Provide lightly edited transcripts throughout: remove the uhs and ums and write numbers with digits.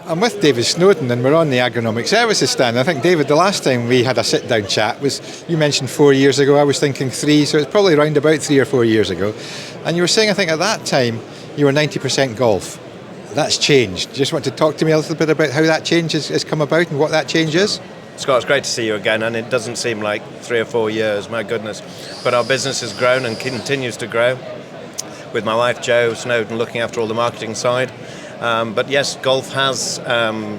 I'm with David Snowden and we're on the Agronomic Services stand. I think, David, the last time we had a sit-down chat was, you mentioned 4 years ago, I was thinking 3, so it's probably around about 3 or 4 years ago. And you were saying, I think at that time, you were 90% golf. That's changed. Do you just want to talk to me a little bit about how that change has come about and what that change is? Scott, it's great to see you again, and it doesn't seem like 3 or 4 years, my goodness. But our business has grown and continues to grow, with my wife Jo Snowden looking after all the marketing side. But yes, golf has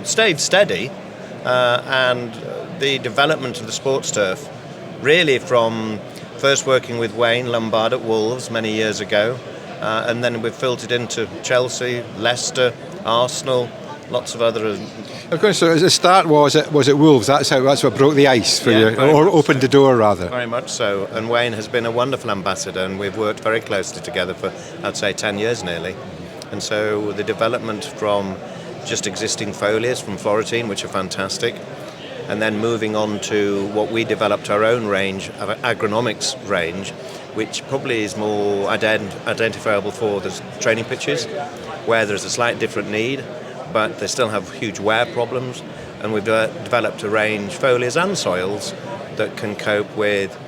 stayed steady, and the development of the sports turf, really from first working with Wayne Lombard at Wolves many years ago, and then we've filtered into Chelsea, Leicester, Arsenal, lots of other. Of course, so the start was at Wolves. That's what broke the ice for you, or opened the door rather. Very much so. And Wayne has been a wonderful ambassador, and we've worked very closely together for, I'd say, 10 years nearly. And so the development from just existing foliars from Florentine, which are fantastic, and then moving on to what we developed our own range, of agronomics range, which probably is more identifiable for the training pitches, where there's a slight different need, but they still have huge wear problems, and we've developed a range, foliars and soils, that can cope with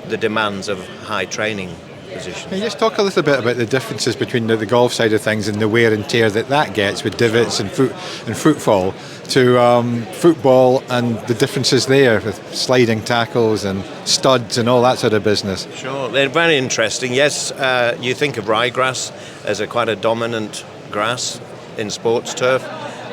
the demands of high training positions. Can you just talk a little bit about the differences between the golf side of things and the wear and tear that gets with divots and footfall to football, and the differences there with sliding tackles and studs and all that sort of business? Sure, they're very interesting. Yes, you think of ryegrass as quite a dominant grass in sports turf,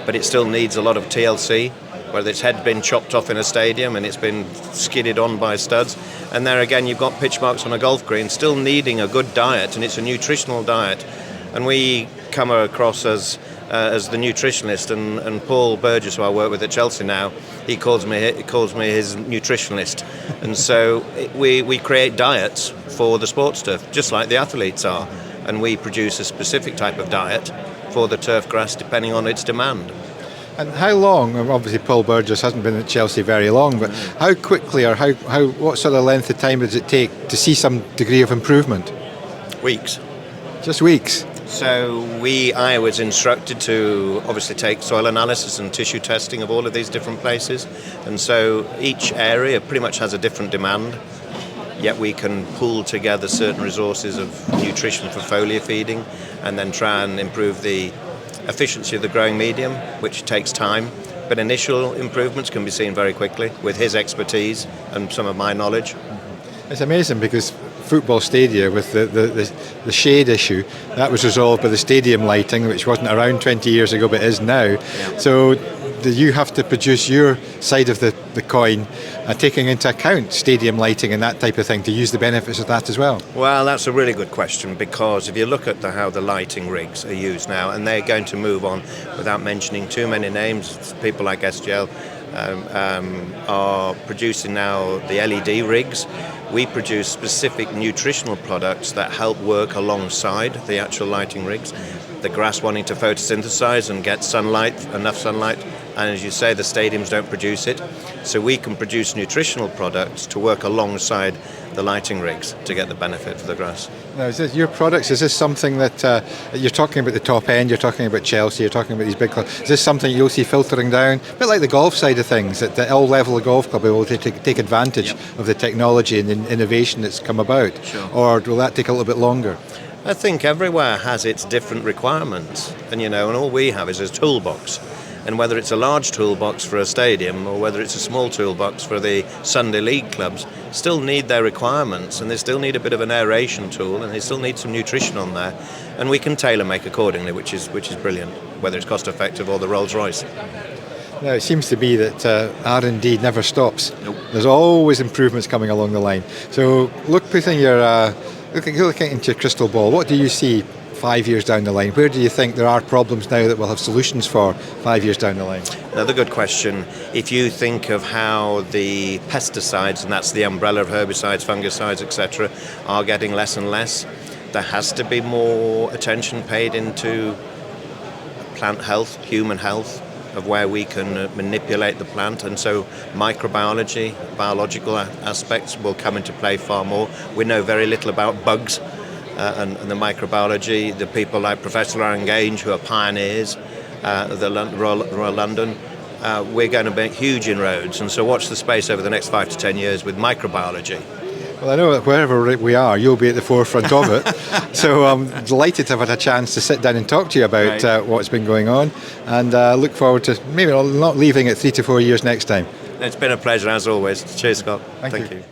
but it still needs a lot of TLC, whether its head been chopped off in a stadium and it's been skidded on by studs. And there again, you've got pitch marks on a golf green, still needing a good diet, and it's a nutritional diet. And we come across as the nutritionist, and Paul Burgess, who I work with at Chelsea now, he calls me his nutritionist. And so we create diets for the sports turf, just like the athletes are, and we produce a specific type of diet for the turf grass depending on its demand. And how long, obviously Paul Burgess hasn't been at Chelsea very long, but how quickly or what sort of length of time does it take to see some degree of improvement? Weeks. Just weeks? So I was instructed to obviously take soil analysis and tissue testing of all of these different places, and so each area pretty much has a different demand, yet we can pool together certain resources of nutrition for foliar feeding and then try and improve the efficiency of the growing medium, which takes time, but initial improvements can be seen very quickly with his expertise and some of my knowledge. It's amazing because football stadia with the shade issue, that was resolved by the stadium lighting, which wasn't around 20 years ago but is now. Yeah. So you have to produce your side of the coin, taking into account stadium lighting and that type of thing, to use the benefits of that as well. Well, that's a really good question, because if you look at how the lighting rigs are used now, and they're going to move on, without mentioning too many names, people like SGL are producing now the LED rigs. We produce specific nutritional products that help work alongside the actual lighting rigs. The grass wanting to photosynthesize and get sunlight, enough sunlight, and as you say, the stadiums don't produce it. So we can produce nutritional products to work alongside the lighting rigs to get the benefit for the grass. Now, is this your products? Is this something that you're talking about the top end, you're talking about Chelsea, you're talking about these big clubs? Is this something you'll see filtering down? A bit like the golf side of things, that all level of golf club will take advantage of the technology and the innovation that's come about? Sure. Or will that take a little bit longer? I think everywhere has its different requirements, and all we have is a toolbox. And whether it's a large toolbox for a stadium or whether it's a small toolbox for the Sunday league clubs, still need their requirements, and they still need a bit of an aeration tool, and they still need some nutrition on there, and we can tailor make accordingly, which is brilliant, whether it's cost effective or the Rolls Royce. Now, it seems to be that R&D never stops. Nope. There's always improvements coming along the line. So looking into your crystal ball, what do you see 5 years down the line? Where do you think there are problems now that we'll have solutions for 5 years down the line? Another good question. If you think of how the pesticides, and that's the umbrella of herbicides, fungicides, etc., are getting less and less, there has to be more attention paid into plant health, human health, of where we can manipulate the plant, and so microbiology, biological aspects will come into play far more. We know very little about bugs and the microbiology. The people like Professor Langange, who are pioneers, Royal London, we're going to make huge inroads. And so watch the space over the next 5 to 10 years with microbiology. Well, I know that wherever we are, you'll be at the forefront of it. So I'm delighted to have had a chance to sit down and talk to you about what's been going on, and look forward to maybe not leaving it 3 to 4 years next time. It's been a pleasure, as always. Cheers, Scott. Thank you.